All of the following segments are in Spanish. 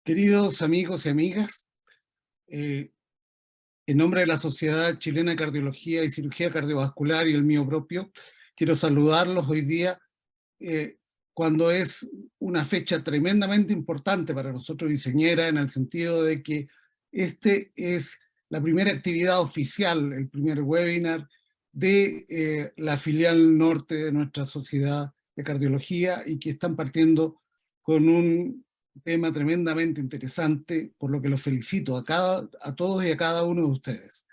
Queridos amigos y amigas, en nombre de la Sociedad Chilena de Cardiología y Cirugía Cardiovascular y el mío propio, quiero saludarlos hoy día cuando es una fecha tremendamente importante para nosotros Iseñera, en el sentido de que este es la primera actividad oficial, el primer webinar de la filial norte de nuestra Sociedad de Cardiología, y que están partiendo con un tema tremendamente interesante, por lo que los felicito a todos y a cada uno de ustedes.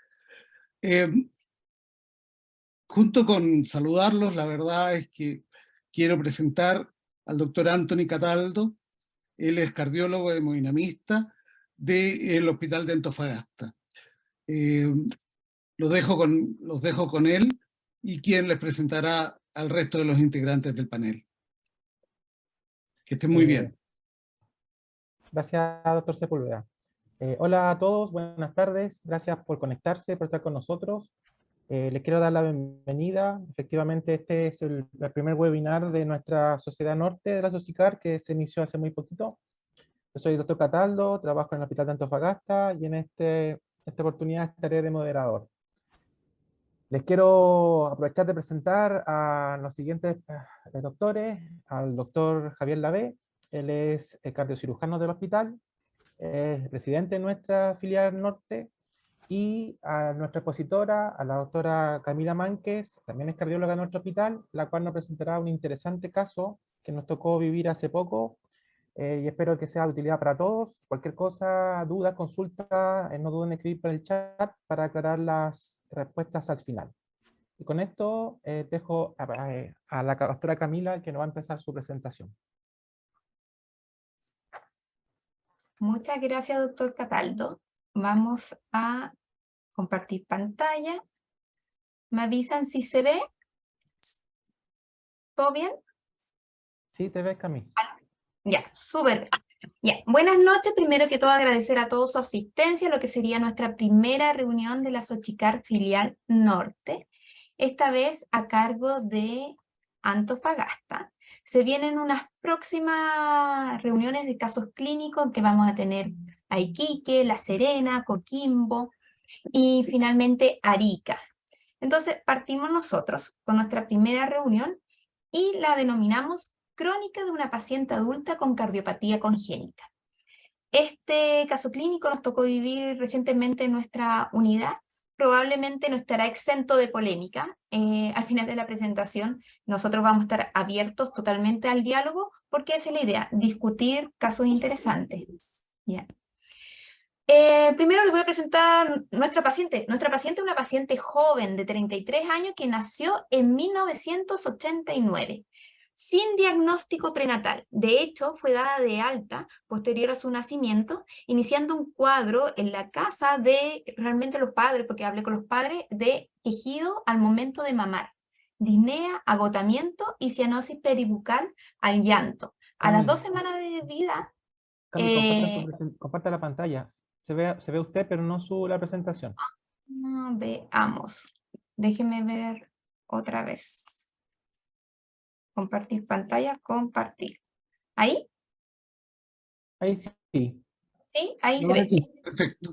Junto con saludarlos, la verdad es que quiero presentar al doctor Anthony Cataldo. Él es cardiólogo hemodinamista del Hospital de Antofagasta. Los dejo con él y quien les presentará al resto de los integrantes del panel. Que estén muy bien. Gracias, doctor Sepúlveda. Hola a todos, buenas tardes. Gracias por conectarse, por estar con nosotros. Les quiero dar la bienvenida. Efectivamente, este es el primer webinar de nuestra Sociedad Norte de la SOCICAR, que se inició hace muy poquito. Yo soy el doctor Cataldo, trabajo en el Hospital de Antofagasta y en esta oportunidad estaré de moderador. Les quiero aprovechar de presentar a los siguientes doctores, al doctor Javier Lavé. Él es el cardiocirujano del hospital, es residente de nuestra filial norte, y a nuestra expositora, a la doctora Camila Mánquez, también es cardióloga de nuestro hospital, la cual nos presentará un interesante caso que nos tocó vivir hace poco, y espero que sea de utilidad para todos. Cualquier cosa, dudas, consultas, no duden en escribir por el chat para aclarar las respuestas al final. Y con esto dejo a la doctora Camila, que nos va a empezar su presentación. Muchas gracias, doctor Cataldo. Vamos a compartir pantalla. ¿Me avisan si se ve? ¿Todo bien? Sí, te ves, Camila. Ya, súper. Ya, buenas noches. Primero que todo, agradecer a todos su asistencia a lo que sería nuestra primera reunión de la SOCICAR Filial Norte, esta vez a cargo de Antofagasta. Se vienen unas próximas reuniones de casos clínicos que vamos a tener a Iquique, La Serena, Coquimbo y finalmente Arica. Entonces partimos nosotros con nuestra primera reunión y la denominamos Crónica de una paciente adulta con cardiopatía congénita. Este caso clínico nos tocó vivir recientemente en nuestra unidad. Probablemente no estará exento de polémica. Al final de la presentación nosotros vamos a estar abiertos totalmente al diálogo, porque esa es la idea, discutir casos interesantes. Yeah. Primero les voy a presentar nuestra paciente. Nuestra paciente es una paciente joven de 33 años que nació en 1989. Sin diagnóstico prenatal. De hecho, fue dada de alta posterior a su nacimiento, iniciando un cuadro en la casa de realmente los padres, porque hablé con los padres, de quejido al momento de mamar, disnea, agotamiento y cianosis peribucal al llanto. A las 2 semanas de vida... Comparta la pantalla. Se ve usted, pero no la presentación. Veamos. Déjeme ver otra vez. Compartir pantalla, compartir. ¿Ahí? Ahí sí. Sí, ahí se ve. Perfecto.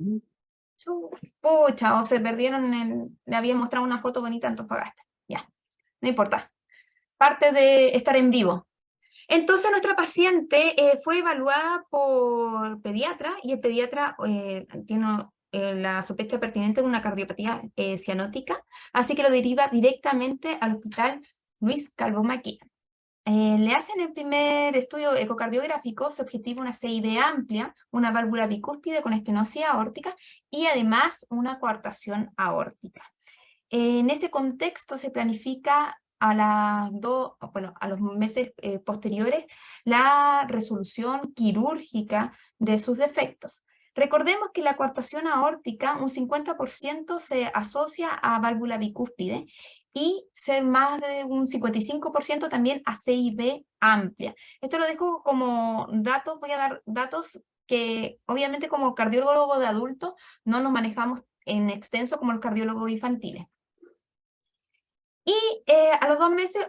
Pucha, o se perdieron le había mostrado una foto bonita en Antofagasta. Ya, no importa. Parte de estar en vivo. Entonces nuestra paciente fue evaluada por pediatra, y el pediatra tiene la sospecha pertinente de una cardiopatía cianótica, así que lo deriva directamente al hospital Luis Calvo Maquia. Le hacen el primer estudio ecocardiográfico, se objetiva una CIB amplia, una válvula bicúspide con estenosis aórtica y además una coartación aórtica. En ese contexto se planifica a los meses posteriores la resolución quirúrgica de sus defectos. Recordemos que la coartación aórtica, un 50% se asocia a válvula bicúspide y ser más de un 55% también a CIB amplia. Esto lo dejo como datos, voy a dar datos que obviamente como cardiólogo de adultos no nos manejamos en extenso como los cardiólogos infantiles. Y a los 2 meses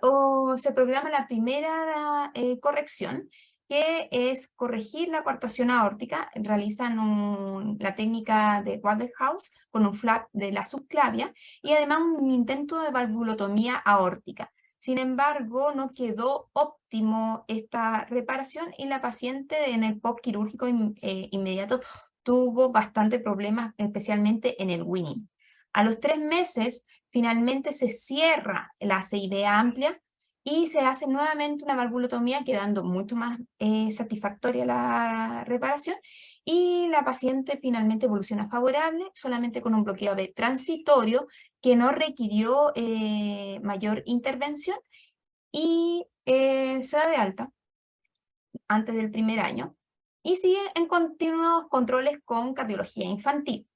se programa la primera corrección, que es corregir la coartación aórtica. Realizan la técnica de Waterhouse con un flap de la subclavia y además un intento de valvulotomía aórtica. Sin embargo, no quedó óptimo esta reparación y la paciente en el postquirúrgico inmediato tuvo bastante problemas, especialmente en el winning. A los 3 meses, finalmente se cierra la CIB amplia y se hace nuevamente una valvulotomía, quedando mucho más satisfactoria la reparación, y la paciente finalmente evoluciona favorable, solamente con un bloqueo AB transitorio que no requirió mayor intervención, y se da de alta antes del primer año, y sigue en continuos controles con cardiología infantil.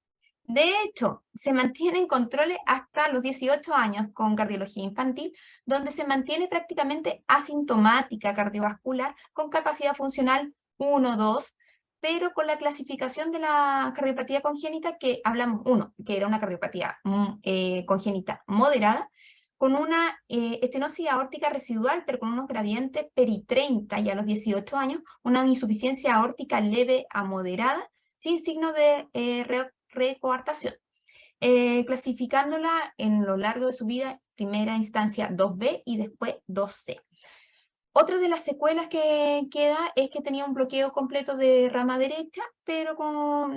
De hecho, se mantienen controles hasta los 18 años con cardiología infantil, donde se mantiene prácticamente asintomática cardiovascular con capacidad funcional 1-2, pero con la clasificación de la cardiopatía congénita que hablamos, que era una cardiopatía congénita moderada, con una estenosis aórtica residual, pero con unos gradientes peri-30, y a los 18 años, una insuficiencia aórtica leve a moderada, sin signo de recoartación, clasificándola en lo largo de su vida, primera instancia 2B y después 2C. Otra de las secuelas que queda es que tenía un bloqueo completo de rama derecha, pero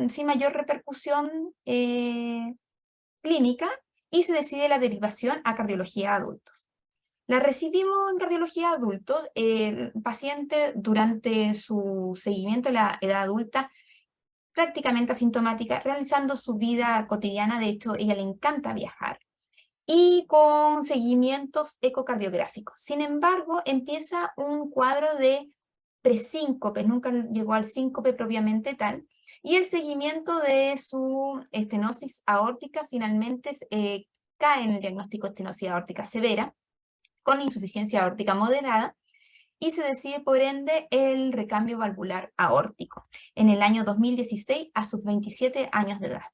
sin mayor repercusión clínica, y se decide la derivación a cardiología de adultos. La recibimos en cardiología de adultos. El paciente durante su seguimiento a la edad adulta prácticamente asintomática, realizando su vida cotidiana. De hecho, a ella le encanta viajar, y con seguimientos ecocardiográficos. Sin embargo, empieza un cuadro de presíncope, nunca llegó al síncope propiamente tal, y el seguimiento de su estenosis aórtica finalmente cae en el diagnóstico de estenosis aórtica severa, con insuficiencia aórtica moderada, y se decide por ende el recambio valvular aórtico en el año 2016 a sus 27 años de edad.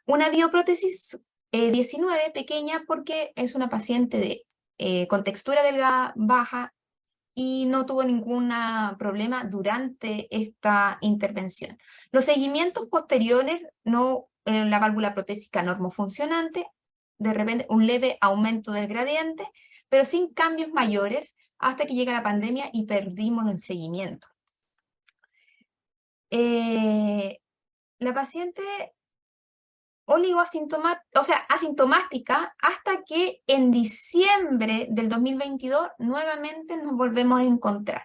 Una bioprótesis 19 pequeña, porque es una paciente con textura delgada baja y no tuvo ningún problema durante esta intervención. Los seguimientos posteriores, la válvula protésica normofuncionante, de repente un leve aumento del gradiente, pero sin cambios mayores, hasta que llega la pandemia y perdimos el seguimiento. La paciente asintomática, hasta que en diciembre del 2022 nuevamente nos volvemos a encontrar,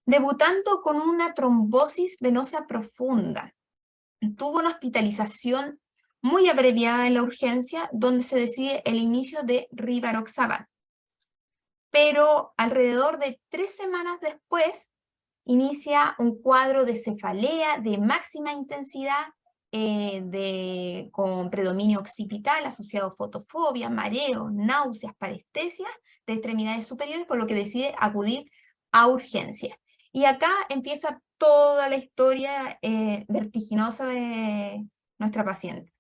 debutando con una trombosis venosa profunda. Tuvo una hospitalización muy abreviada en la urgencia, donde se decide el inicio de rivaroxaban. Pero alrededor de 3 semanas después, inicia un cuadro de cefalea de máxima intensidad, con predominio occipital asociado a fotofobia, mareo, náuseas, parestesias de extremidades superiores, por lo que decide acudir a urgencia. Y acá empieza toda la historia vertiginosa de nuestra paciente.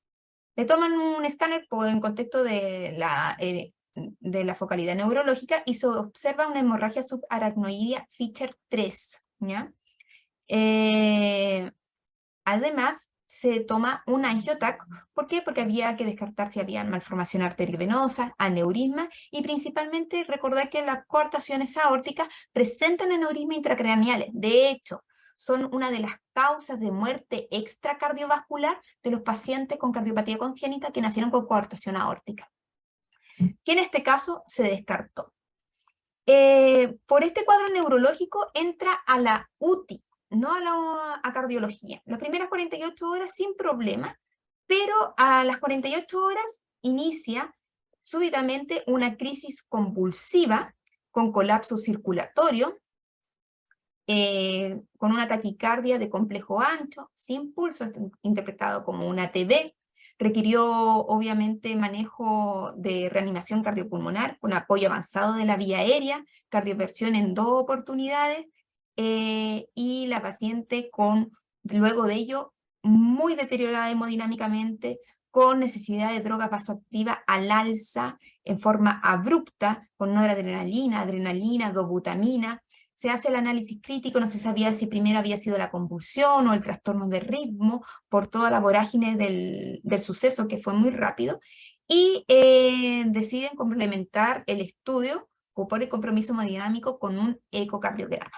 Le toman un escáner en contexto de la focalidad neurológica, y se observa una hemorragia subaracnoidea Fischer 3, ¿ya? Además, se toma un angiotac. ¿Por qué? Porque había que descartar si había malformación arteriovenosa, aneurisma, y principalmente recordar que las coartaciones aórticas presentan aneurismas intracraneales. De hecho, son una de las causas de muerte extracardiovascular de los pacientes con cardiopatía congénita que nacieron con coartación aórtica, que en este caso se descartó. Por este cuadro neurológico entra a la UTI, no a cardiología. Las primeras 48 horas sin problema, pero a las 48 horas inicia súbitamente una crisis convulsiva con colapso circulatorio, con una taquicardia de complejo ancho, sin pulso, interpretado como una TB. Requirió obviamente manejo de reanimación cardiopulmonar con apoyo avanzado de la vía aérea, cardioversión en 2 oportunidades, y la paciente luego de ello muy deteriorada hemodinámicamente, con necesidad de droga vasoactiva al alza en forma abrupta, con noradrenalina, adrenalina, dobutamina, se hace el análisis crítico, no se sabía si primero había sido la convulsión o el trastorno de ritmo, por toda la vorágine del suceso que fue muy rápido, y deciden complementar el estudio o por el compromiso hemodinámico con un ecocardiograma.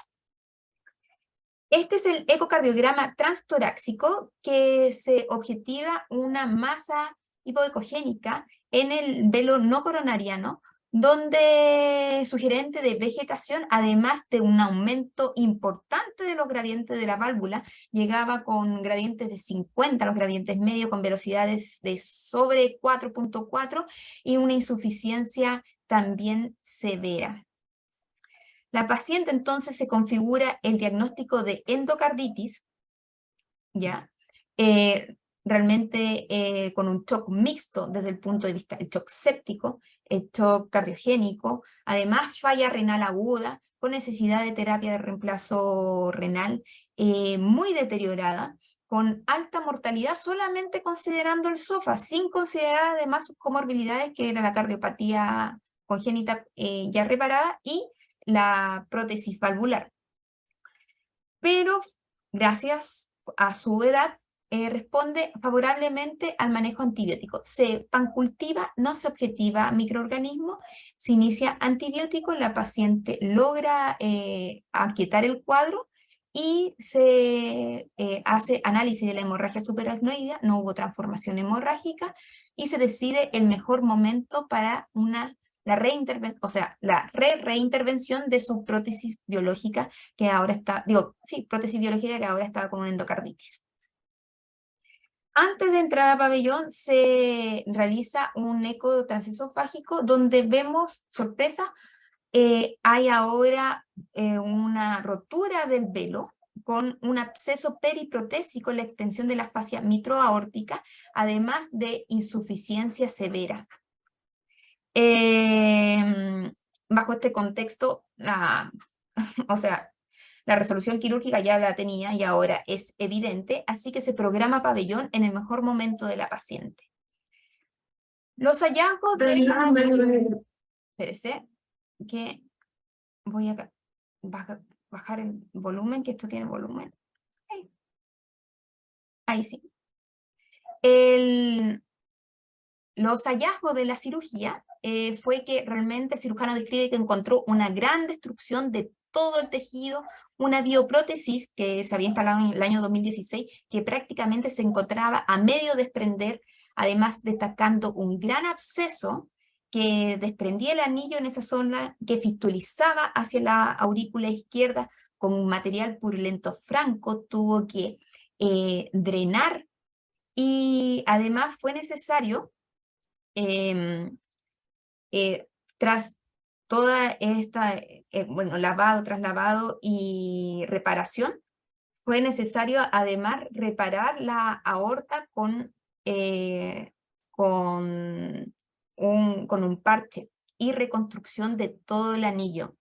Este es el ecocardiograma transtorácico que se objetiva una masa hipoecogénica en el velo no coronariano, donde sugerente de vegetación, además de un aumento importante de los gradientes de la válvula, llegaba con gradientes de 50, los gradientes medios con velocidades de sobre 4.4 y una insuficiencia también severa. La paciente entonces se configura el diagnóstico de endocarditis, ¿ya? Realmente con un shock mixto desde el punto de vista del shock séptico, el shock cardiogénico, además falla renal aguda, con necesidad de terapia de reemplazo renal muy deteriorada, con alta mortalidad solamente considerando el SOFA, sin considerar además sus comorbilidades, que era la cardiopatía congénita ya reparada y la prótesis valvular. Pero gracias a su edad responde favorablemente al manejo antibiótico. Se pancultiva, no se objetiva microorganismos, se inicia antibiótico, la paciente logra aquietar el cuadro y se hace análisis de la hemorragia subaracnoidea, no hubo transformación hemorrágica, y se decide el mejor momento para la reintervención de su prótesis biológica que ahora está, prótesis biológica que ahora estaba con una endocarditis. Antes de entrar a pabellón se realiza un eco transesofágico donde vemos, sorpresa, hay ahora una rotura del velo con un absceso periprotésico en la extensión de la fascia mitroaórtica, además de insuficiencia severa. Bajo este contexto, la resolución quirúrgica ya la tenía y ahora es evidente, así que se programa pabellón en el mejor momento de la paciente. Los hallazgos de... Espérese, que voy a bajar el volumen, que esto tiene volumen. Ahí sí. Los hallazgos de la cirugía fue que realmente el cirujano describe que encontró una gran destrucción de todo el tejido, una bioprótesis que se había instalado en el año 2016, que prácticamente se encontraba a medio desprender, además destacando un gran absceso que desprendía el anillo en esa zona, que fistulizaba hacia la aurícula izquierda con un material purulento franco, tuvo que drenar, y además fue necesario, tras toda esta, lavado tras lavado y reparación, fue necesario además reparar la aorta con un parche y reconstrucción de todo el anillo.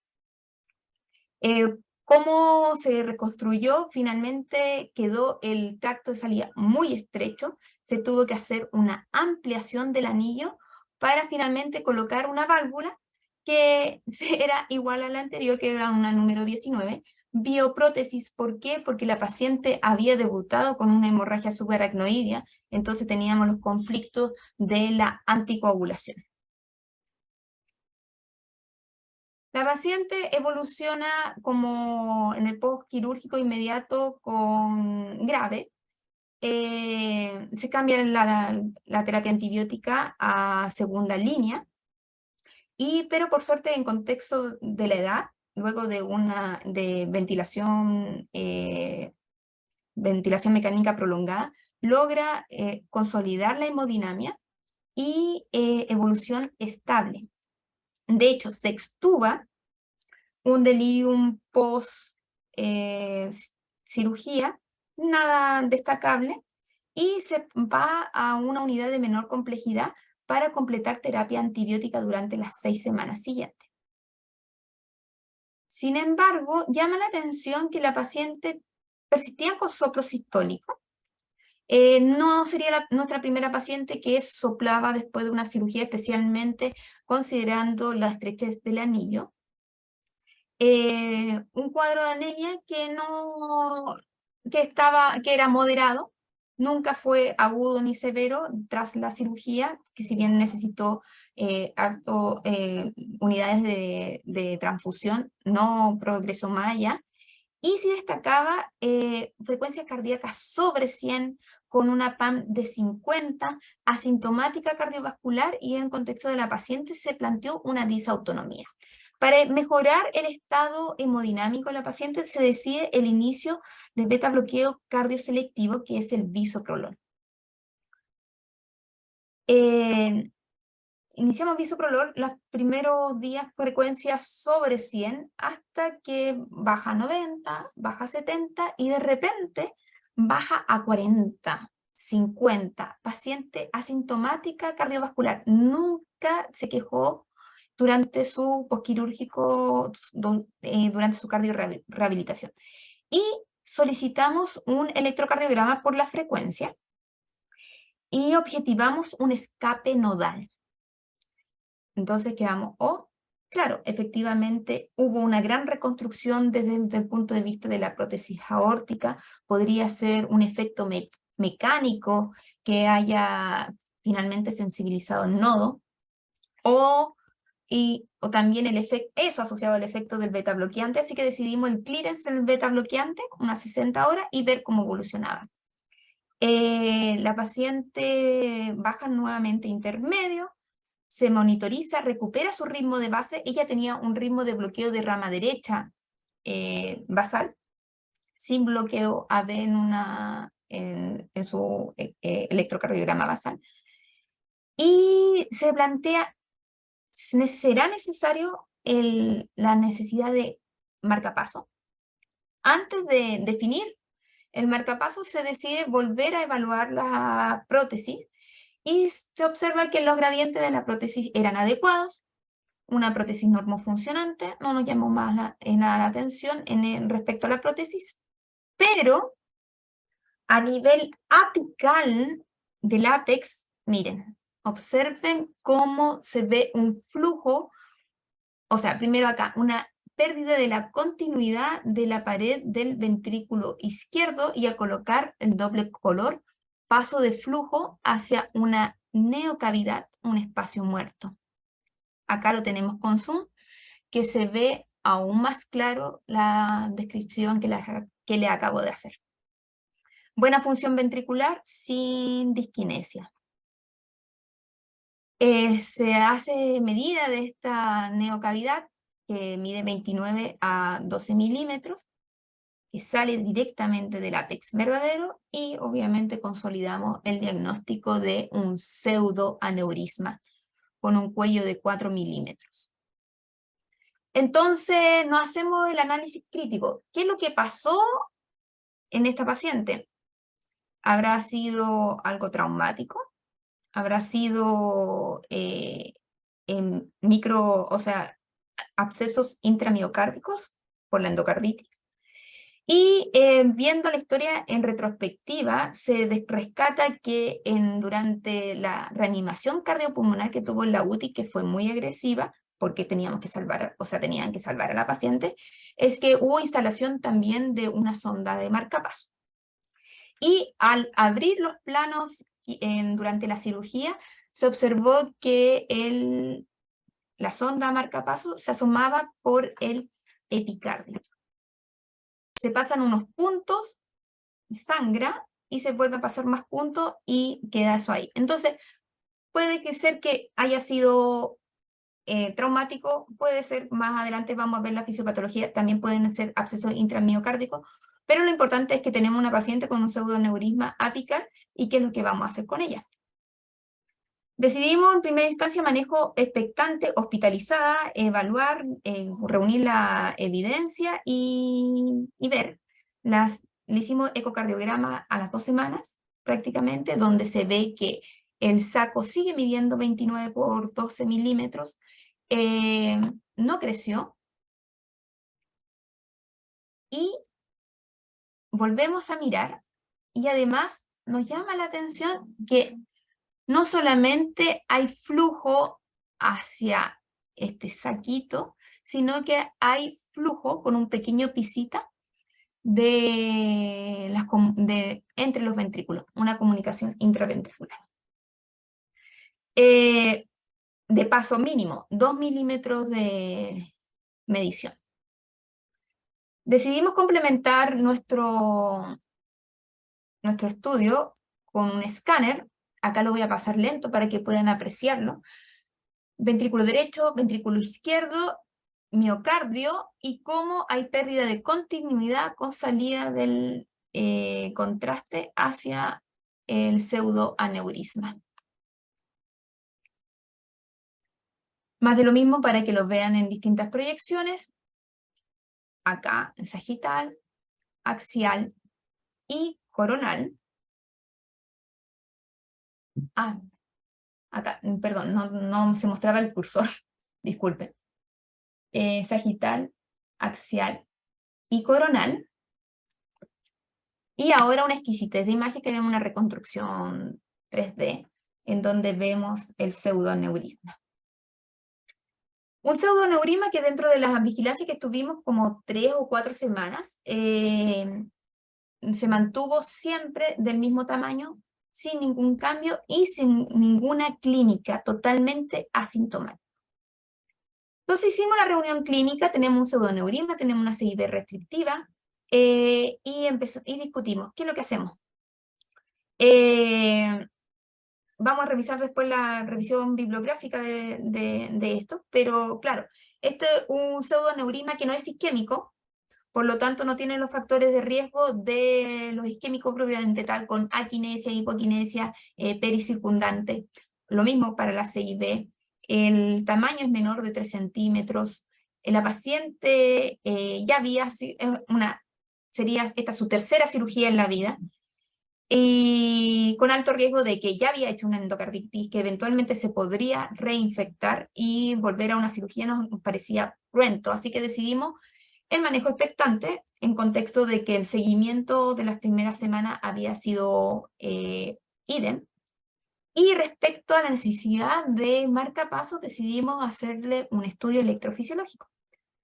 ¿Cómo se reconstruyó? Finalmente quedó el tracto de salida muy estrecho, se tuvo que hacer una ampliación del anillo para finalmente colocar una válvula que era igual a la anterior, que era una número 19, bioprótesis. ¿Por qué? Porque la paciente había debutado con una hemorragia subaracnoidea, entonces teníamos los conflictos de la anticoagulación. La paciente evoluciona como en el postquirúrgico inmediato con grave. Se cambia la terapia antibiótica a segunda línea, pero por suerte en contexto de la edad, luego de ventilación mecánica prolongada, logra consolidar la hemodinamia y evolución estable. De hecho, se extuba un delirium post cirugía, nada destacable, y se va a una unidad de menor complejidad para completar terapia antibiótica durante las 6 semanas siguientes. Sin embargo, llama la atención que la paciente persistía con soplo sistólico. No sería nuestra primera paciente que soplaba después de una cirugía, especialmente considerando la estrechez del anillo. Un cuadro de anemia que era moderado, nunca fue agudo ni severo tras la cirugía, que si bien necesitó unidades de transfusión, no progresó más allá. Y sí destacaba frecuencias cardíacas sobre 100, con una PAM de 50, asintomática cardiovascular, y en contexto de la paciente se planteó una disautonomía. Para mejorar el estado hemodinámico de la paciente se decide el inicio de beta bloqueo cardioselectivo, que es el bisoprolol. Iniciamos bisoprolol, los primeros días frecuencias sobre 100, hasta que baja a 90, baja a 70 y de repente baja a 40, 50. Paciente asintomática cardiovascular, nunca se quejó durante su postquirúrgico, durante su cardiorehabilitación. Y solicitamos un electrocardiograma por la frecuencia y objetivamos un escape nodal. Entonces quedamos, claro, efectivamente hubo una gran reconstrucción desde el punto de vista de la prótesis aórtica, podría ser un efecto mecánico que haya finalmente sensibilizado el nodo, o también eso asociado al efecto del beta bloqueante, así que decidimos el clearance del beta bloqueante, unas 60 horas, y ver cómo evolucionaba. La paciente baja nuevamente intermedio, se monitoriza, recupera su ritmo de base. Ella tenía un ritmo de bloqueo de rama derecha basal, sin bloqueo AB en su electrocardiograma basal. Y se plantea, ¿será necesario la necesidad de marcapaso? Antes de definir el marcapaso, se decide volver a evaluar la prótesis, y se observa que los gradientes de la prótesis eran adecuados, una prótesis normofuncionante, no nos llamó más nada la atención respecto a la prótesis, pero a nivel apical del ápex, miren, observen cómo se ve un flujo, o sea, primero acá, una pérdida de la continuidad de la pared del ventrículo izquierdo, y a colocar el doble color, paso de flujo hacia una neocavidad, un espacio muerto. Acá lo tenemos con zoom, que se ve aún más claro la descripción que le acabo de hacer. Buena función ventricular sin disquinesia. Se hace medida de esta neocavidad, que mide 29 a 12 milímetros, que sale directamente del ápex verdadero, y obviamente consolidamos el diagnóstico de un pseudoaneurisma con un cuello de 4 milímetros. Entonces nos hacemos el análisis crítico. ¿Qué es lo que pasó en esta paciente? ¿Habrá sido algo traumático? ¿Habrá sido abscesos intramiocárdicos por la endocarditis? Y viendo la historia en retrospectiva, se rescata que durante la reanimación cardiopulmonar que tuvo en la UTI, que fue muy agresiva, porque tenían que salvar a la paciente, es que hubo instalación también de una sonda de marcapaso. Y al abrir los planos durante la cirugía, se observó que la sonda marcapaso se asomaba por el epicardio. Se pasan unos puntos, sangra, y se vuelve a pasar más puntos y queda eso ahí. Entonces, puede ser que haya sido traumático, puede ser, más adelante vamos a ver la fisiopatología, también pueden ser abscesos intramiocárdicos, pero lo importante es que tenemos una paciente con un pseudoneurisma apical, y qué es lo que vamos a hacer con ella. Decidimos en primera instancia manejo expectante, hospitalizada, evaluar, reunir la evidencia y ver. Le hicimos ecocardiograma a las 2 semanas, prácticamente, donde se ve que el saco sigue midiendo 29 por 12 milímetros, no creció, y volvemos a mirar, y además nos llama la atención que no solamente hay flujo hacia este saquito, sino que hay flujo con un pequeño pisita entre los ventrículos, una comunicación intraventricular. De paso mínimo, 2 milímetros de medición. Decidimos complementar nuestro estudio con un escáner. Acá lo voy a pasar lento para que puedan apreciarlo. Ventrículo derecho, ventrículo izquierdo, miocardio, y cómo hay pérdida de continuidad con salida del contraste hacia el pseudoaneurisma. Más de lo mismo para que lo vean en distintas proyecciones. Acá en sagital, axial y coronal. Acá, perdón, no se mostraba el cursor, disculpen. Sagital, axial y coronal. Y ahora una exquisitez de imagen que vemos una reconstrucción 3D en donde vemos el pseudoaneurisma. Un pseudoaneurisma que dentro de la vigilancia que estuvimos como 3 o 4 semanas, se mantuvo siempre del mismo tamaño, sin ningún cambio y sin ninguna clínica, totalmente asintomática. Entonces hicimos la reunión clínica, tenemos un pseudoaneurisma, tenemos una CIB restrictiva, y discutimos, ¿qué es lo que hacemos? Vamos a revisar después la revisión bibliográfica de esto, pero claro, este es un pseudoaneurisma que no es isquémico, por lo tanto no tiene los factores de riesgo de los isquémicos propiamente tal, con aquinesia, hipoquinesia, pericircundante. Lo mismo para la CIB. El tamaño es menor de 3 centímetros. La paciente ya había, sería esta su tercera cirugía en la vida, y con alto riesgo de que ya había hecho una endocarditis que eventualmente se podría reinfectar y volver a una cirugía nos parecía cruento, así que decidimos el manejo expectante en contexto de que el seguimiento de las primeras semanas había sido idem. Y respecto a la necesidad de marcapasos, decidimos hacerle un estudio electrofisiológico.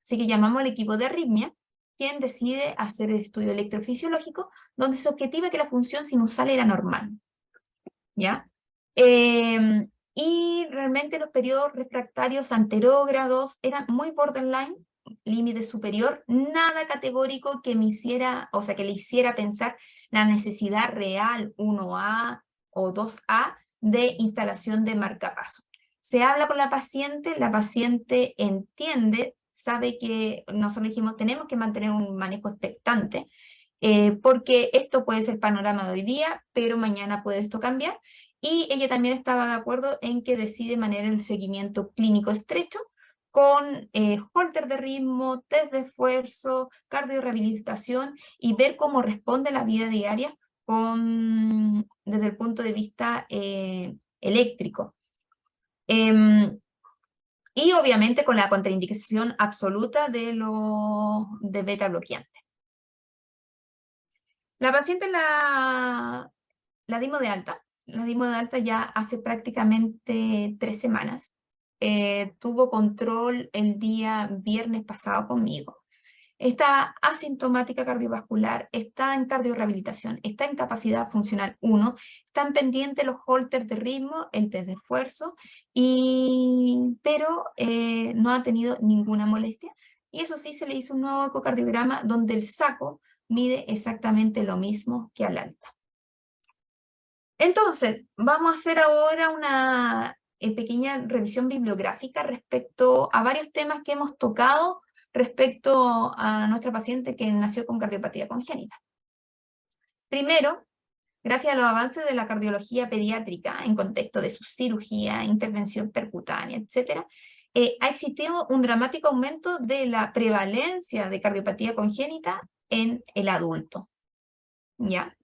Así que llamamos al equipo de arritmia, quien decide hacer el estudio electrofisiológico, donde se objetiva que la función sinusal era normal. ¿Ya? Y realmente los periodos refractarios anterógrados eran muy borderline, límite superior, nada categórico que me hiciera, o sea, que le hiciera pensar la necesidad real 1A o 2A de instalación de marcapaso. Se habla con la paciente entiende, sabe que nosotros dijimos tenemos que mantener un manejo expectante, porque esto puede ser el panorama de hoy día, pero mañana puede esto cambiar, y ella también estaba de acuerdo en que decide mantener el seguimiento clínico estrecho, con holter de ritmo, test de esfuerzo, cardiorehabilitación, y ver cómo responde la vida diaria desde el punto de vista eléctrico. Y obviamente con la contraindicación absoluta de beta bloqueante. La paciente la dimos de alta. La dimos de alta ya hace prácticamente 3 semanas. Tuvo control el día viernes pasado conmigo. Está asintomática cardiovascular, está en cardiorehabilitación, está en capacidad funcional 1, están pendientes los holters de ritmo, el test de esfuerzo, pero no ha tenido ninguna molestia. Y eso sí, se le hizo un nuevo ecocardiograma donde el saco mide exactamente lo mismo que al alta. Entonces, vamos a hacer ahora una pequeña revisión bibliográfica respecto a varios temas que hemos tocado respecto a nuestra paciente que nació con cardiopatía congénita. Primero, gracias a los avances de la cardiología pediátrica en contexto de su cirugía, intervención percutánea, etc., ha existido un dramático aumento de la prevalencia de cardiopatía congénita en el adulto. ¿Ya?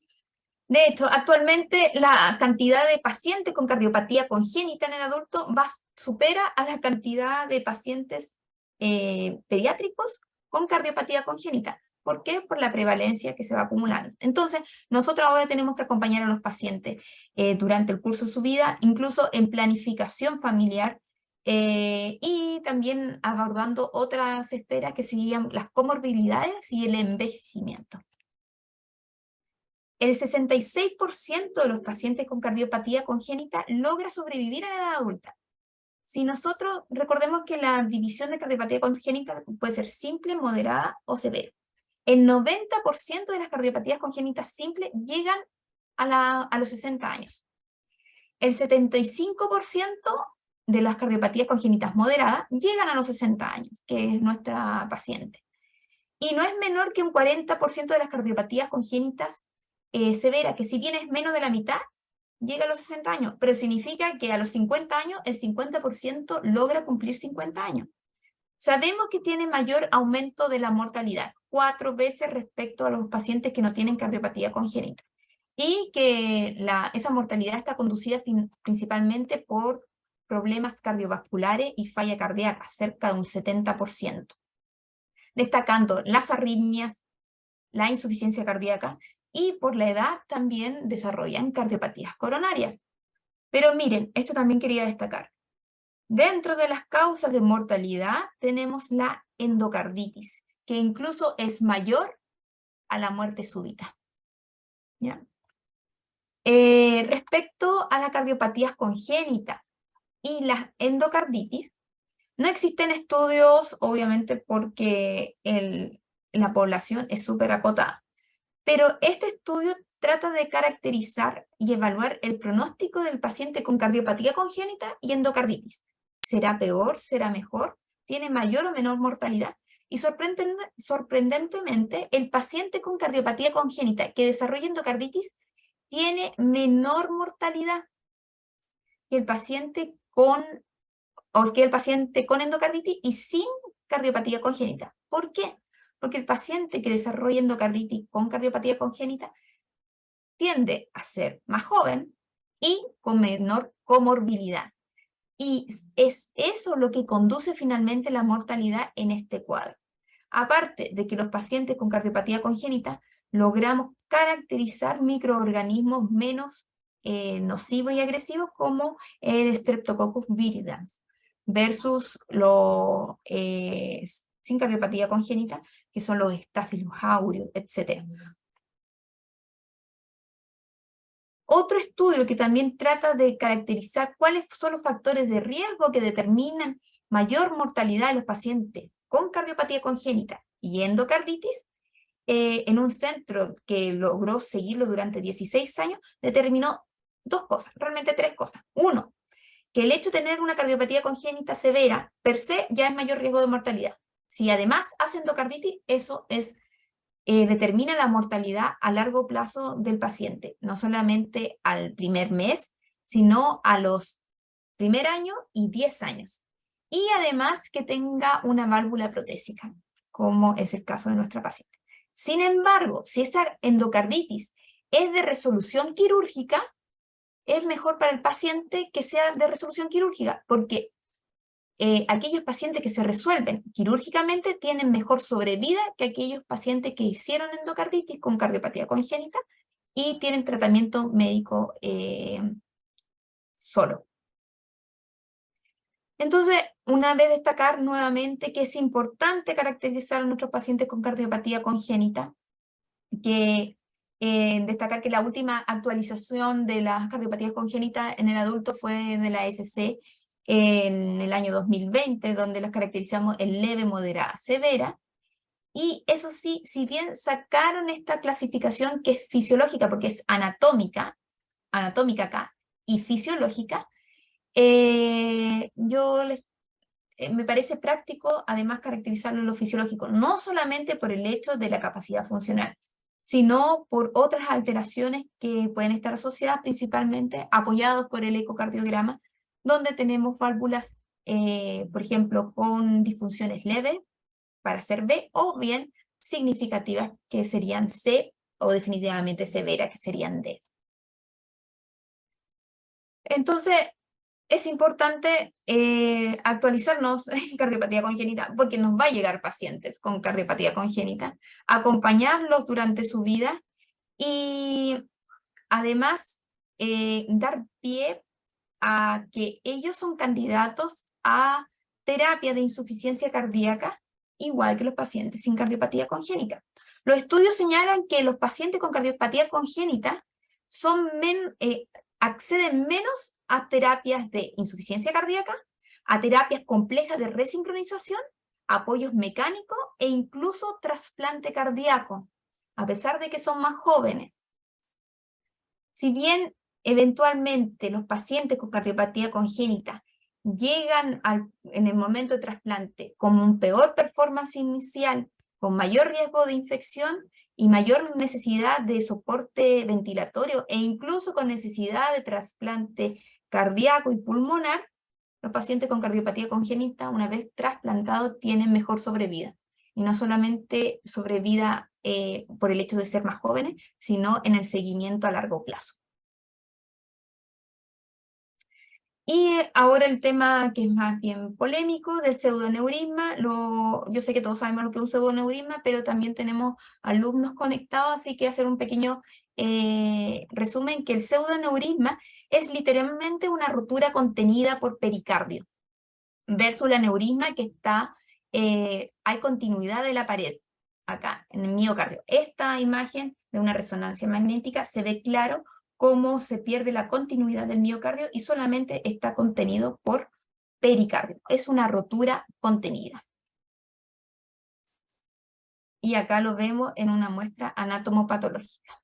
De hecho, actualmente la cantidad de pacientes con cardiopatía congénita en el adulto supera a la cantidad de pacientes pediátricos con cardiopatía congénita. ¿Por qué? Por la prevalencia que se va acumulando. Entonces, nosotros ahora tenemos que acompañar a los pacientes durante el curso de su vida, incluso en planificación familiar, y también abordando otras esferas que serían las comorbilidades y el envejecimiento. El 66% de los pacientes con cardiopatía congénita logra sobrevivir a la edad adulta. Si nosotros, recordemos que la división de cardiopatía congénita puede ser simple, moderada o severa. El 90% de las cardiopatías congénitas simples llegan a los 60 años. El 75% de las cardiopatías congénitas moderadas llegan a los 60 años, que es nuestra paciente. Y no es menor que un 40% de las cardiopatías congénitas severas, que si bien es menos de la mitad, llega a los 60 años, pero significa que a los 50 años el 50% logra cumplir 50 años. Sabemos que tiene mayor aumento de la mortalidad, 4 veces respecto a los pacientes que no tienen cardiopatía congénita, y que esa mortalidad está conducida principalmente por problemas cardiovasculares y falla cardíaca, cerca de un 70%. Destacando las arritmias, la insuficiencia cardíaca, y por la edad también desarrollan cardiopatías coronarias. Pero miren, esto también quería destacar. Dentro de las causas de mortalidad tenemos la endocarditis, que incluso es mayor a la muerte súbita. ¿Ya? Respecto a las cardiopatías congénitas y la endocarditis, no existen estudios, obviamente porque la población es súper acotada, pero este estudio trata de caracterizar y evaluar el pronóstico del paciente con cardiopatía congénita y endocarditis. ¿Será peor? ¿Será mejor? ¿Tiene mayor o menor mortalidad? Y sorprendentemente, el paciente con cardiopatía congénita que desarrolla endocarditis tiene menor mortalidad que el paciente con endocarditis y sin cardiopatía congénita. ¿Por qué? Porque el paciente que desarrolla endocarditis con cardiopatía congénita tiende a ser más joven y con menor comorbilidad. Y es eso lo que conduce finalmente la mortalidad en este cuadro. Aparte de que los pacientes con cardiopatía congénita logramos caracterizar microorganismos menos nocivos y agresivos como el Streptococcus viridans versus los sin cardiopatía congénita, que son los Staphylococcus aureus, etc. Otro estudio que también trata de caracterizar cuáles son los factores de riesgo que determinan mayor mortalidad en los pacientes con cardiopatía congénita y endocarditis, en un centro que logró seguirlo durante 16 años, determinó 2 cosas, realmente 3 cosas. 1, que el hecho de tener una cardiopatía congénita severa, per se, ya es mayor riesgo de mortalidad. Si además hace endocarditis, eso determina la mortalidad a largo plazo del paciente, no solamente al primer mes, sino a los primer año y 10 años. Y además que tenga una válvula protésica, como es el caso de nuestra paciente. Sin embargo, si esa endocarditis es de resolución quirúrgica, es mejor para el paciente que sea de resolución quirúrgica, porque aquellos pacientes que se resuelven quirúrgicamente tienen mejor sobrevida que aquellos pacientes que hicieron endocarditis con cardiopatía congénita y tienen tratamiento médico solo. Entonces, una vez destacar nuevamente que es importante caracterizar a nuestros pacientes con cardiopatía congénita, que destacar que la última actualización de las cardiopatías congénitas en el adulto fue de la SC en el año 2020, donde las caracterizamos en leve, moderada, severa. Y eso sí, si bien sacaron esta clasificación que es fisiológica, porque es anatómica acá, y fisiológica, me parece práctico además caracterizarlo en lo fisiológico, no solamente por el hecho de la capacidad funcional, sino por otras alteraciones que pueden estar asociadas principalmente apoyados por el ecocardiograma, donde tenemos válvulas, por ejemplo, con disfunciones leves para ser B, o bien significativas que serían C, o definitivamente severas que serían D. Entonces, es importante actualizarnos en cardiopatía congénita, porque nos va a llegar pacientes con cardiopatía congénita, acompañarlos durante su vida y además dar pie a que ellos son candidatos a terapia de insuficiencia cardíaca, igual que los pacientes sin cardiopatía congénita. Los estudios señalan que los pacientes con cardiopatía congénita acceden menos a terapias de insuficiencia cardíaca, a terapias complejas de resincronización, apoyos mecánicos e incluso trasplante cardíaco, a pesar de que son más jóvenes. Si bien eventualmente los pacientes con cardiopatía congénita llegan en el momento de trasplante con un peor performance inicial, con mayor riesgo de infección y mayor necesidad de soporte ventilatorio e incluso con necesidad de trasplante cardíaco y pulmonar, los pacientes con cardiopatía congénita, una vez trasplantados, tienen mejor sobrevida. Y no solamente sobrevida por el hecho de ser más jóvenes, sino en el seguimiento a largo plazo. Y ahora el tema que es más bien polémico del pseudoneurisma. Yo sé que todos sabemos lo que es un pseudoneurisma, pero también tenemos alumnos conectados, así que hacer un pequeño resumen, que el pseudoneurisma es literalmente una rotura contenida por pericardio, versus la neurisma que hay continuidad de la pared, acá, en el miocardio. Esta imagen de una resonancia magnética se ve claro cómo se pierde la continuidad del miocardio y solamente está contenido por pericardio. Es una rotura contenida. Y acá lo vemos en una muestra anatomopatológica.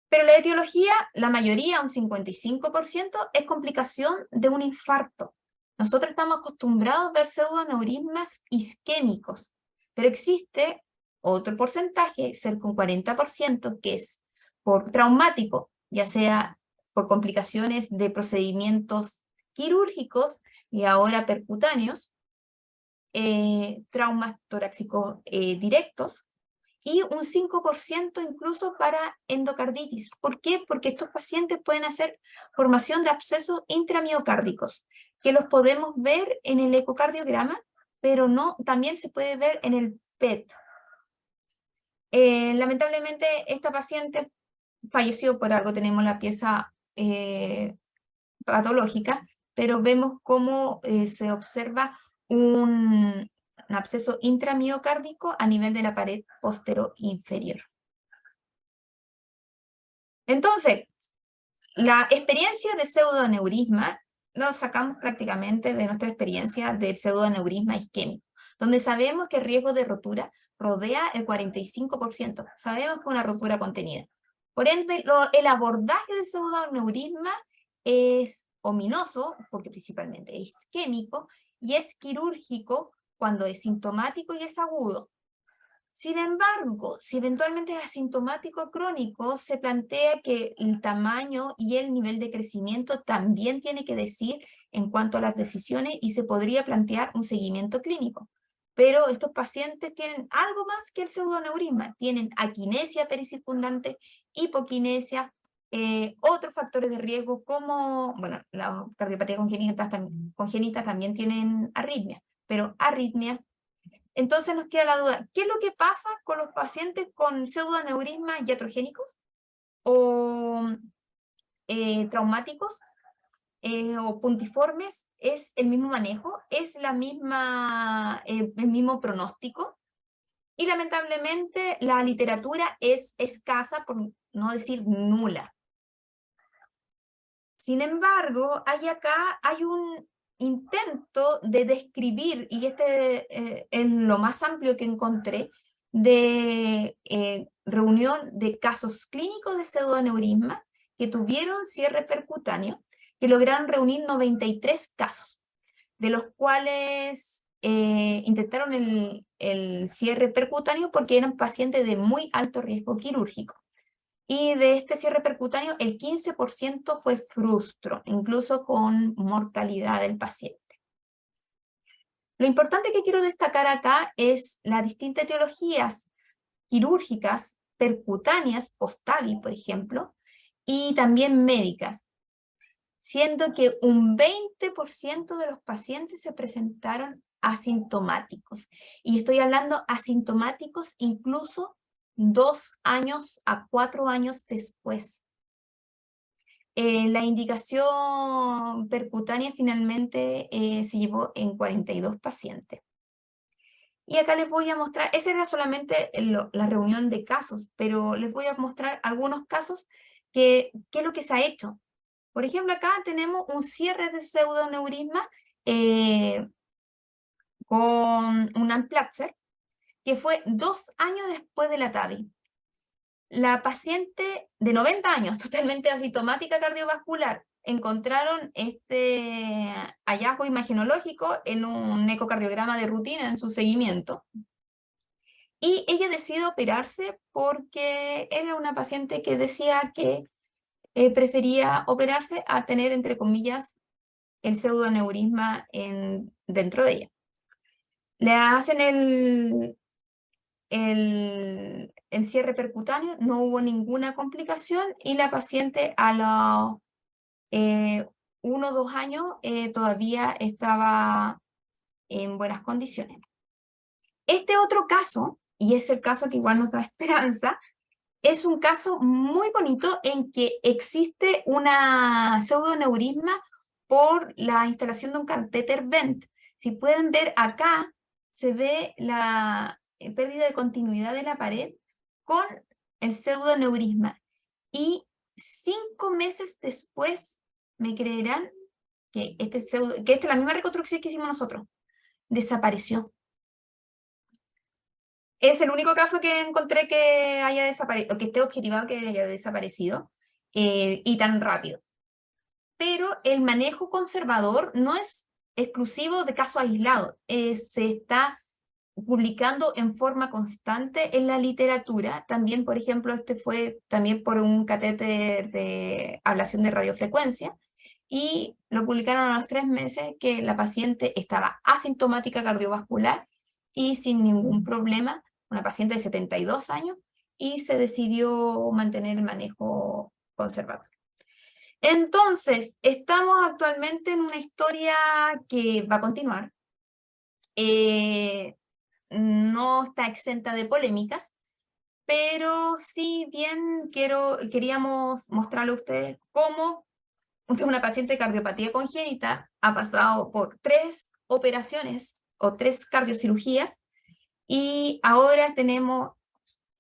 Pero la etiología, la mayoría, un 55%, es complicación de un infarto. Nosotros estamos acostumbrados a ver pseudoneurismas isquémicos, pero existe otro porcentaje, cerca de un 40%, que es por traumático, ya sea por complicaciones de procedimientos quirúrgicos y ahora percutáneos, traumas torácicos directos, y un 5% incluso para endocarditis. ¿Por qué? Porque estos pacientes pueden hacer formación de abscesos intramiocárdicos, que los podemos ver en el ecocardiograma, pero también se puede ver en el PET. Lamentablemente esta paciente falleció, por algo tenemos la pieza patológica, pero vemos cómo se observa un absceso intramiocárdico a nivel de la pared postero-inferior. Entonces, la experiencia de pseudoneurisma lo sacamos prácticamente de nuestra experiencia del pseudoneurisma isquémico, donde sabemos que el riesgo de rotura rodea el 45%. Sabemos que es una rotura contenida. Por ende, el abordaje del pseudoneurisma es ominoso, porque principalmente es isquémico, y es quirúrgico cuando es sintomático y es agudo. Sin embargo, si eventualmente es asintomático crónico, se plantea que el tamaño y el nivel de crecimiento también tiene que decir en cuanto a las decisiones y se podría plantear un seguimiento clínico. Pero estos pacientes tienen algo más que el pseudoneurisma, tienen aquinesia pericircundante, hipoquinesia, otros factores de riesgo como, bueno, la cardiopatía congénita también tienen arritmia, pero arritmia. Entonces nos queda la duda, ¿qué es lo que pasa con los pacientes con pseudoneurismas iatrogénicos o traumáticos o puntiformes? ¿Es el mismo manejo? ¿Es el mismo pronóstico? Y lamentablemente la literatura es escasa, por no decir nula. Sin embargo, hay un intento de describir, y este es lo más amplio que encontré, de reunión de casos clínicos de pseudoneurisma que tuvieron cierre percutáneo, que lograron reunir 93 casos, de los cuales intentaron el cierre percutáneo porque eran pacientes de muy alto riesgo quirúrgico. Y de este cierre percutáneo, el 15% fue frustro, incluso con mortalidad del paciente. Lo importante que quiero destacar acá es las distintas etiologías quirúrgicas, percutáneas, post-TAVI, por ejemplo, y también médicas, siendo que un 20% de los pacientes se presentaron asintomáticos. Y estoy hablando asintomáticos incluso 2 años a 4 años después. La indicación percutánea finalmente se llevó en 42 pacientes. Y acá les voy a mostrar, esa era solamente la reunión de casos, pero les voy a mostrar algunos casos qué es lo que se ha hecho. Por ejemplo, acá tenemos un cierre de pseudoneurisma con un Amplatzer, que fue 2 años después de la TAVI. La paciente de 90 años, totalmente asintomática cardiovascular, encontraron este hallazgo imagenológico en un ecocardiograma de rutina en su seguimiento. Y ella decide operarse porque era una paciente que decía que prefería operarse a tener, entre comillas, el pseudoneurisma dentro de ella. Le hacen el cierre percutáneo, no hubo ninguna complicación y la paciente a los 1 o 2 años todavía estaba en buenas condiciones. Este otro caso, y es el caso que igual nos da esperanza, es un caso muy bonito en que existe una pseudoneurisma por la instalación de un catéter vent. Si pueden ver acá, se ve la pérdida de continuidad de la pared con el pseudoneurisma. Y 5 meses después, me creerán que esta es la misma reconstrucción que hicimos nosotros. Desapareció. Es el único caso que encontré que haya desaparecido, que esté objetivado que haya desaparecido, y tan rápido. Pero el manejo conservador no es exclusivo de casos aislados, se está publicando en forma constante en la literatura. También, por ejemplo, este fue también por un catéter de ablación de radiofrecuencia, y lo publicaron a los 3 meses que la paciente estaba asintomática cardiovascular y sin ningún problema, una paciente de 72 años, y se decidió mantener el manejo conservador. Entonces, estamos actualmente en una historia que va a continuar. No está exenta de polémicas, pero sí bien queríamos mostrarle a ustedes cómo una paciente de cardiopatía congénita ha pasado por 3 operaciones o 3 cardiocirugías, y ahora tenemos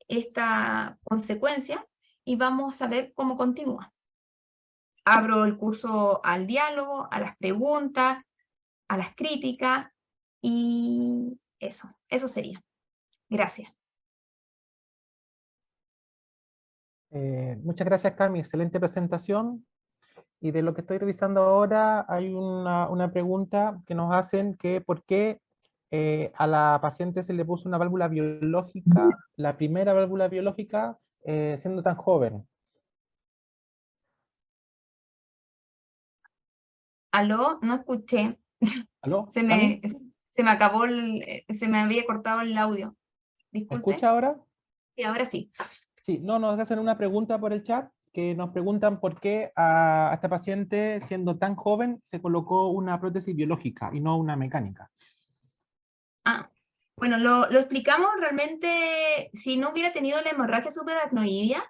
esta consecuencia y vamos a ver cómo continúa. Abro el curso al diálogo, a las preguntas, a las críticas, y eso sería. Gracias. Muchas gracias, Cami, excelente presentación. Y de lo que estoy revisando ahora, hay una pregunta que nos hacen, que por qué a la paciente se le puso una válvula biológica, la primera válvula biológica, siendo tan joven. ¿Aló? No escuché. ¿Aló? Se ¿Cami? me acabó, se me había cortado el audio. ¿Me Disculpe. escucha ahora? Y ahora sí. Sí, no, nos hacen una pregunta por el chat, que nos preguntan por qué a esta paciente, siendo tan joven, se colocó una prótesis biológica y no una mecánica. Bueno, lo explicamos realmente. Si no hubiera tenido la hemorragia subaracnoidea,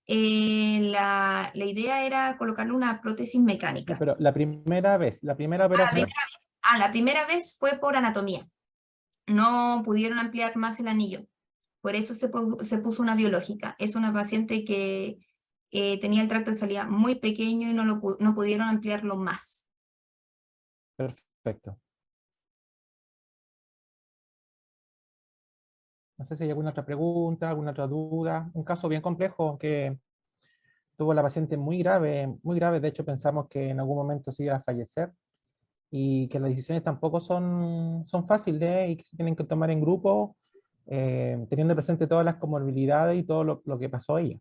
la idea era colocarle una prótesis mecánica. Pero la primera vez, la primera operación. La primera vez fue por anatomía. No pudieron ampliar más el anillo. Por eso se puso una biológica. Es una paciente que tenía el tracto de salida muy pequeño y no pudieron ampliarlo más. Perfecto. No sé si hay alguna otra pregunta, alguna otra duda. Un caso bien complejo que tuvo la paciente muy grave, muy grave. De hecho, pensamos que en algún momento se iba a fallecer y que las decisiones tampoco son fáciles y que se tienen que tomar en grupo, teniendo presente todas las comorbilidades y todo lo que pasó a ella.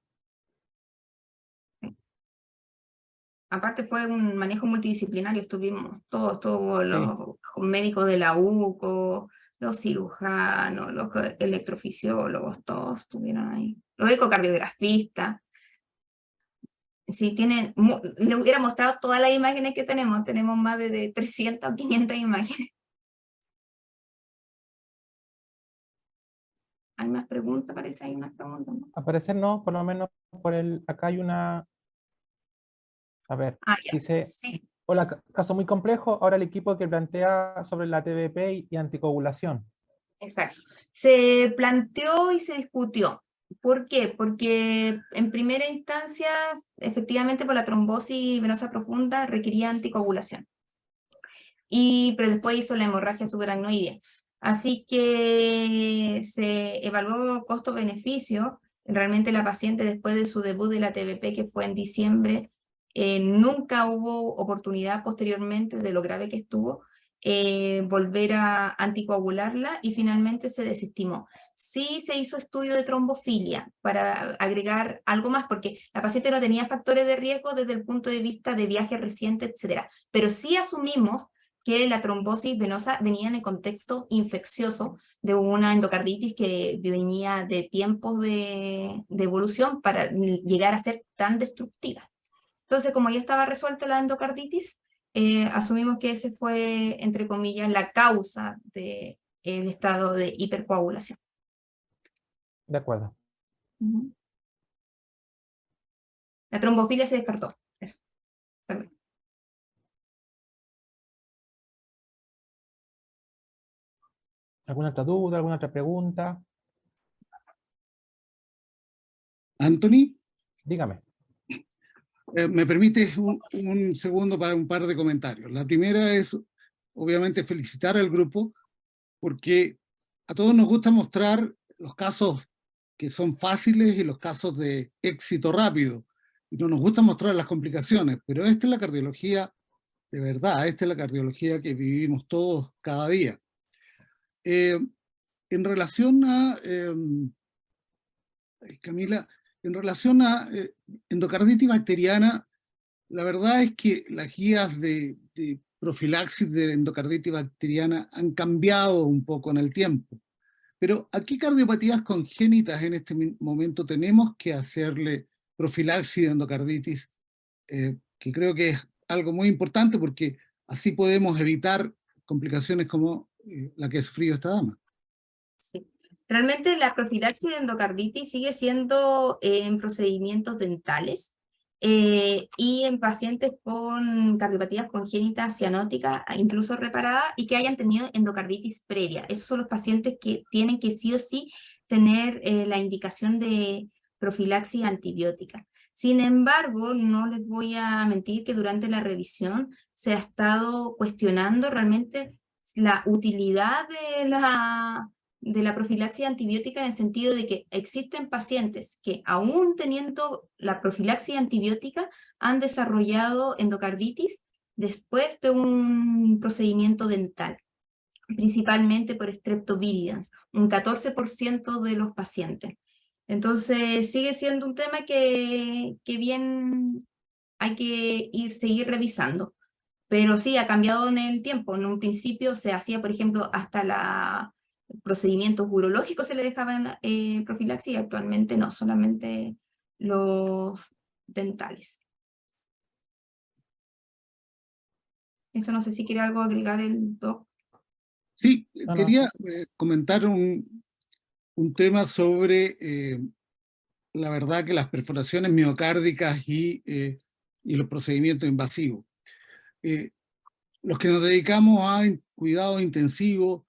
Aparte fue un manejo multidisciplinario, estuvimos todos Sí. los médicos de la UCO, los cirujanos, los electrofisiólogos, todos estuvieron ahí. Los ecocardiografistas. Si le hubiera mostrado todas las imágenes que tenemos más de 300 o 500 imágenes. ¿Hay más preguntas? Parece hay unas preguntas, ¿no? Al parecer no, por lo menos acá hay una A ver, Ya, dice, sí. hola, caso muy complejo, ahora el equipo que plantea sobre la TBP y anticoagulación. Exacto. Se planteó y se discutió. ¿Por qué? Porque en primera instancia, efectivamente, por la trombosis venosa profunda requería anticoagulación. Pero después hizo la hemorragia subaracnoidea. Así que se evaluó costo-beneficio. Realmente la paciente, después de su debut de la TBP, que fue en diciembre, nunca hubo oportunidad posteriormente, de lo grave que estuvo, volver a anticoagularla, y finalmente se desestimó. Sí se hizo estudio de trombofilia para agregar algo más, porque la paciente no tenía factores de riesgo desde el punto de vista de viaje reciente, etcétera. Pero sí asumimos que la trombosis venosa venía en el contexto infeccioso de una endocarditis que venía de tiempos de evolución para llegar a ser tan destructiva. Entonces, como ya estaba resuelta la endocarditis, asumimos que ese fue, entre comillas, la causa del estado de hipercoagulación. De acuerdo. La trombofilia se descartó. Eso, también. ¿Alguna otra duda, alguna otra pregunta? Anthony, Dígame. ¿me permites un segundo para un par de comentarios? La primera es, obviamente, felicitar al grupo, porque a todos nos gusta mostrar los casos que son fáciles y los casos de éxito rápido, y no nos gusta mostrar las complicaciones, pero esta es la cardiología de verdad, esta es la cardiología que vivimos todos cada día. En relación a, Camila, en relación a endocarditis bacteriana, la verdad es que las guías de profilaxis de endocarditis bacteriana han cambiado un poco en el tiempo. Pero ¿a qué cardiopatías congénitas en este momento tenemos que hacerle profilaxis de endocarditis? Que creo que es algo muy importante, porque así podemos evitar complicaciones como la que ha sufrido esta dama. Sí. Realmente la profilaxis de endocarditis sigue siendo en procedimientos dentales y en pacientes con cardiopatías congénitas cianóticas, incluso reparadas, y que hayan tenido endocarditis previa. Esos son los pacientes que tienen que sí o sí tener la indicación de profilaxis antibiótica. Sin embargo, no les voy a mentir que durante la revisión se ha estado cuestionando realmente la utilidad de la profilaxis antibiótica, en el sentido de que existen pacientes que, aún teniendo la profilaxis antibiótica, han desarrollado endocarditis después de un procedimiento dental, principalmente por Streptoviridans, un 14% de los pacientes. Entonces sigue siendo un tema que bien hay que seguir revisando. Pero sí, ha cambiado en el tiempo. En un principio se hacía, por ejemplo, hasta procedimientos urológicos se le dejaban profilaxis, y actualmente no, solamente los dentales. Eso no sé si quiere algo agregar el doc. Sí, No, quería comentar un tema sobre la verdad que las perforaciones miocárdicas y los procedimientos invasivos. Los que nos dedicamos a cuidado intensivo,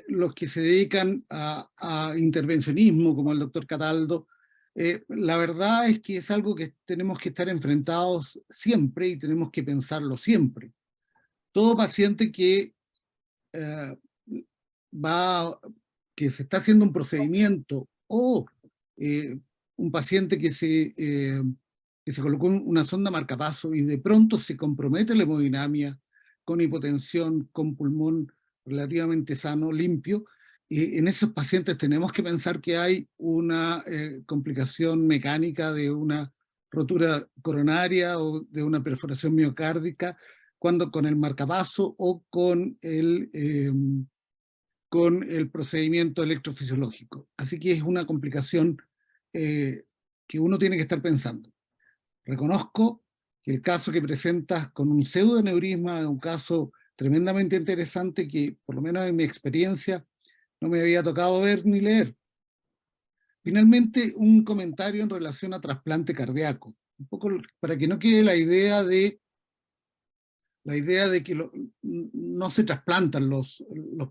los que se dedican a intervencionismo, como el doctor Cataldo, la verdad es que es algo que tenemos que estar enfrentados siempre y tenemos que pensarlo siempre. Todo paciente eh, que se está haciendo un procedimiento, o un paciente que se colocó una sonda marcapaso y de pronto se compromete la hemodinamia, con hipotensión, con pulmón relativamente sano, limpio, en esos pacientes tenemos que pensar que hay una complicación mecánica de una rotura coronaria o de una perforación miocárdica, cuando con el marcapaso o con el procedimiento electrofisiológico. Así que es una complicación que uno tiene que estar pensando. Reconozco que el caso que presentas con un pseudoneurisma es un caso tremendamente interesante que, por lo menos en mi experiencia, no me había tocado ver ni leer. Finalmente, un comentario en relación a trasplante cardíaco. un poco para que no quede la idea de que no se trasplantan los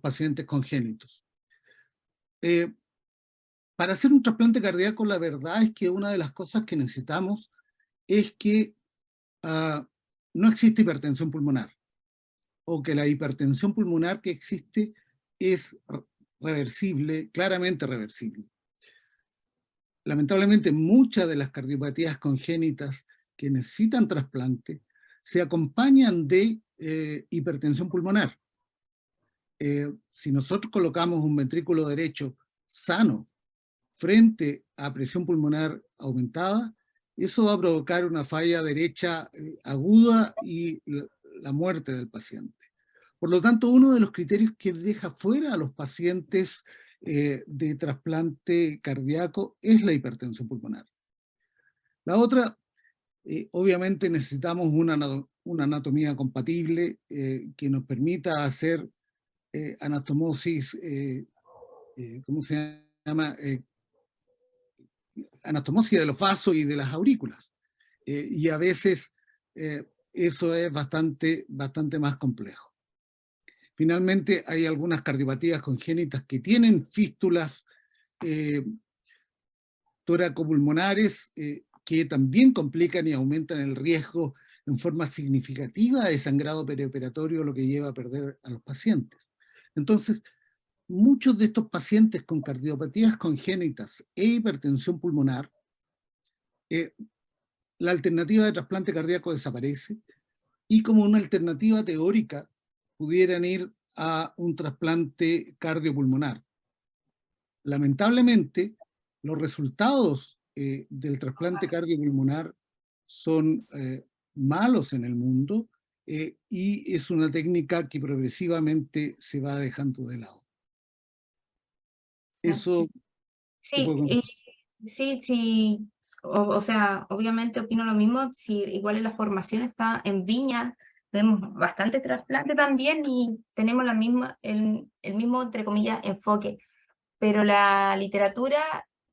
pacientes congénitos. Para hacer un trasplante cardíaco, la verdad es que una de las cosas que necesitamos es que no existe hipertensión pulmonar, o que la hipertensión pulmonar que existe es reversible, claramente reversible. Lamentablemente, muchas de las cardiopatías congénitas que necesitan trasplante se acompañan de hipertensión pulmonar. Si nosotros colocamos un ventrículo derecho sano frente a presión pulmonar aumentada, eso va a provocar una falla derecha aguda y la muerte del paciente. Por lo tanto, uno de los criterios que deja fuera a los pacientes de trasplante cardíaco es la hipertensión pulmonar. La otra, obviamente necesitamos una anatomía compatible que nos permita hacer anastomosis, ¿cómo se llama? Anastomosis de los vasos y de las aurículas. Y a veces eso es bastante más complejo. Finalmente, hay algunas cardiopatías congénitas que tienen fístulas toracopulmonares que también complican y aumentan el riesgo en forma significativa de sangrado perioperatorio, lo que lleva a perder a los pacientes. Entonces, muchos de estos pacientes con cardiopatías congénitas e hipertensión pulmonar, la alternativa de trasplante cardíaco desaparece y como una alternativa teórica pudieran ir a un trasplante cardiopulmonar. Lamentablemente, los resultados del trasplante cardiopulmonar son malos en el mundo y es una técnica que progresivamente se va dejando de lado. Eso Sí, sí. O sea, obviamente opino lo mismo. Si igual en la formación está en Viña, vemos bastante trasplante también y tenemos el mismo, entre comillas, enfoque. Pero la literatura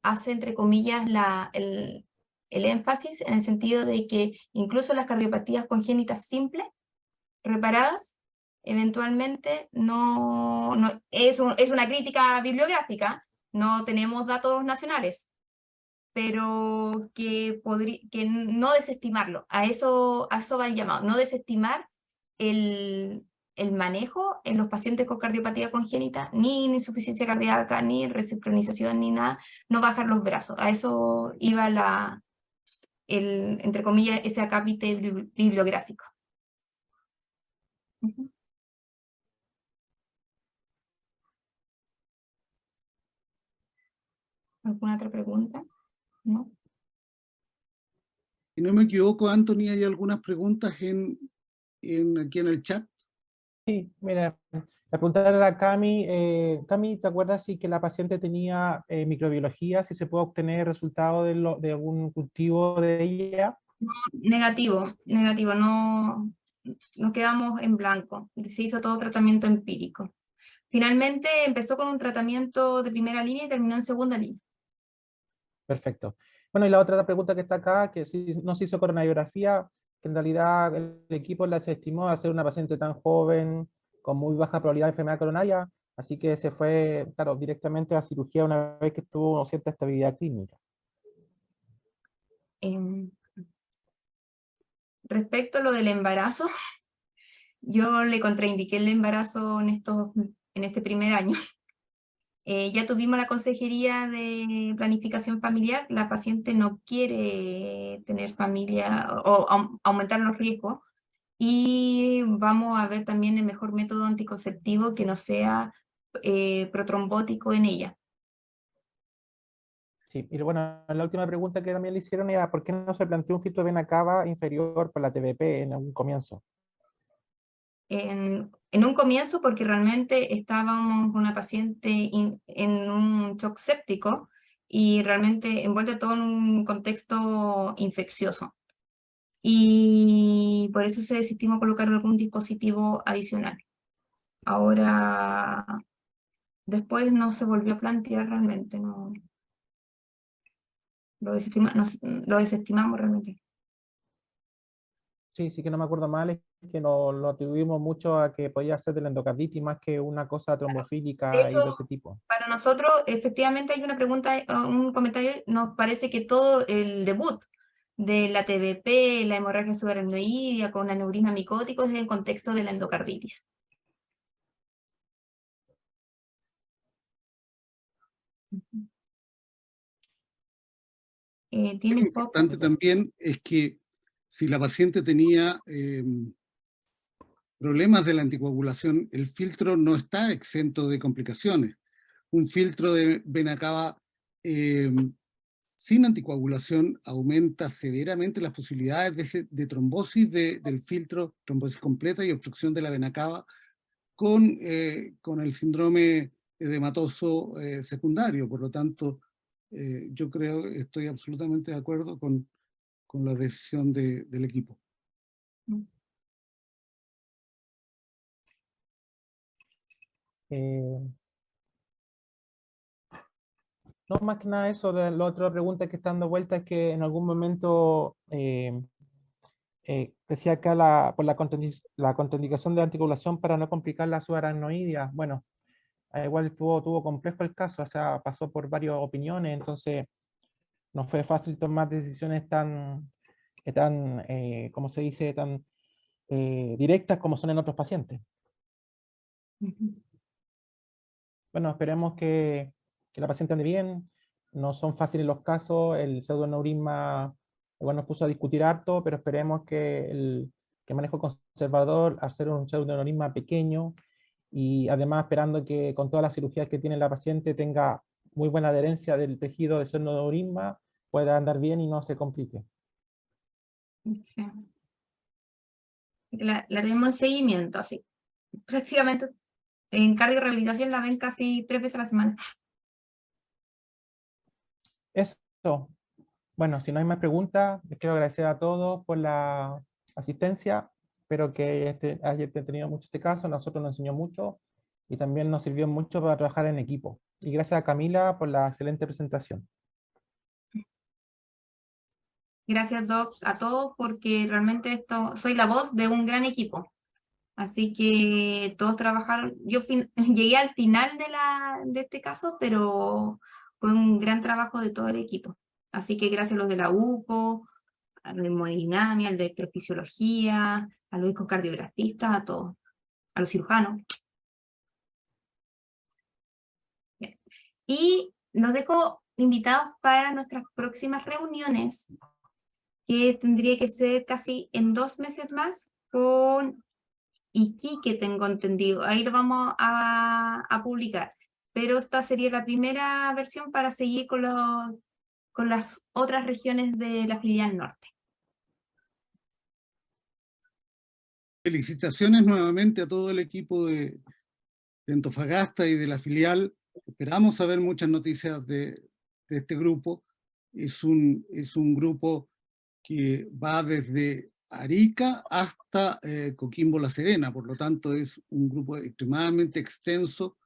hace, entre comillas, el énfasis en el sentido de que incluso las cardiopatías congénitas simples, reparadas, eventualmente es una crítica bibliográfica, no tenemos datos nacionales, pero que no desestimarlo, a eso va el llamado, no desestimar el manejo en los pacientes con cardiopatía congénita, ni insuficiencia cardíaca, ni resincronización, ni nada, no bajar los brazos. A eso iba entre comillas, ese acápite bibliográfico. ¿Alguna otra pregunta? ¿No? Si no me equivoco, Anthony, hay algunas preguntas aquí en el chat. Sí, mira, la pregunta de la Cami. Cami, ¿te acuerdas si que la paciente tenía microbiología, si se puede obtener resultado de algún cultivo de ella? Negativo, no, nos quedamos en blanco. Se hizo todo tratamiento empírico. Finalmente empezó con un tratamiento de primera línea y terminó en segunda línea. Perfecto. Bueno, y la otra pregunta que está acá, que si no se hizo coronariografía, que en realidad el equipo la desestimó a ser una paciente tan joven, con muy baja probabilidad de enfermedad coronaria, así que se fue, claro, directamente a cirugía una vez que tuvo cierta estabilidad clínica. Respecto a lo del embarazo, yo le contraindiqué el embarazo en este primer año. Ya tuvimos la consejería de planificación familiar, la paciente no quiere tener familia o aumentar los riesgos, y vamos a ver también el mejor método anticonceptivo que no sea protrombótico en ella. Sí, y bueno, la última pregunta que también le hicieron era ¿por qué no se planteó un filtro de vena cava inferior por la TBP en algún comienzo? En un comienzo, porque realmente estábamos con una paciente en un shock séptico y realmente envuelta todo en un contexto infeccioso. Y por eso se desestimó colocar algún dispositivo adicional. Ahora, después no se volvió a plantear realmente, no, lo desestimamos realmente. sí que no me acuerdo mal, es que lo atribuimos mucho a que podía ser de la endocarditis más que una cosa De trombofílica y de hecho, ese tipo. para nosotros, efectivamente hay una pregunta, un comentario, nos parece que todo el debut de la TBP, la hemorragia subaracnoidea con aneurisma micótico es en el contexto de la endocarditis. Lo ¿Tiene foco? importante también es que si la paciente tenía problemas de la anticoagulación, el filtro no está exento de complicaciones. Un filtro de vena cava sin anticoagulación aumenta severamente las posibilidades de trombosis del filtro, trombosis completa y obstrucción de la vena cava con el síndrome edematoso secundario. Por lo tanto, yo estoy absolutamente de acuerdo con la decisión del equipo. No, más que nada eso, la otra pregunta que está dando vuelta es que en algún momento decía acá por la contraindicación de anticoagulación para no complicar la subaracnoidea. Bueno, igual tuvo complejo el caso, o sea, pasó por varias opiniones, entonces no fue fácil tomar decisiones ¿cómo se dice?, tan directas como son en otros pacientes. Bueno, esperemos que la paciente ande bien. No son fáciles los casos. El pseudoneurisma, igual nos puso a discutir harto, pero esperemos que manejo conservador, hacer un pseudoneurisma pequeño y además esperando que con todas las cirugías que tiene la paciente tenga muy buena adherencia del tejido del pseudoneurisma, pueda andar bien y no se complique. Sí. La tenemos en seguimiento, así. Prácticamente en cardiorehabilitación la ven casi 3 veces a la semana. Eso. Bueno, si no hay más preguntas, les quiero agradecer a todos por la asistencia. Espero que hayan tenido mucho este caso. A nosotros nos enseñó mucho y también nos sirvió mucho para trabajar en equipo. Y gracias a Camila por la excelente presentación. Gracias, Doc, a todos, porque realmente soy la voz de un gran equipo. Así que todos trabajaron. Yo llegué al final de este caso, pero fue un gran trabajo de todo el equipo. Así que gracias a los de la UPO, a los de hemodinamia, al de electrofisiología, a los ecocardiografistas, a todos, a los cirujanos. Bien. Y los dejo invitados para nuestras próximas reuniones, que tendría que ser casi en 2 meses más, con Iquique, tengo entendido. Ahí lo vamos a publicar. Pero esta sería la primera versión para seguir con las otras regiones de la filial norte. Felicitaciones nuevamente a todo el equipo de Antofagasta y de la filial. Esperamos saber muchas noticias de este grupo. Es un grupo que va desde Arica hasta Coquimbo La Serena, por lo tanto es un grupo extremadamente extenso,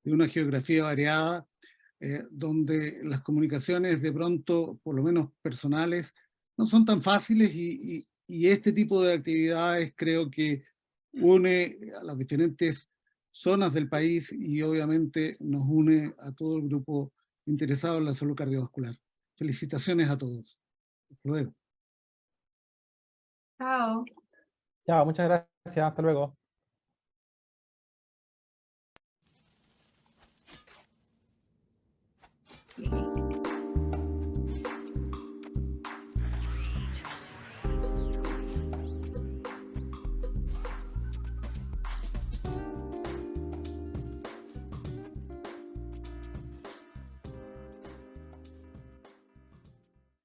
de una geografía variada, donde las comunicaciones de pronto, por lo menos personales, no son tan fáciles y este tipo de actividades creo que une a las diferentes zonas del país y obviamente nos une a todo el grupo interesado en la salud cardiovascular. Felicitaciones a todos. Hasta luego. Chao. Chao, muchas gracias. Hasta luego. Bien.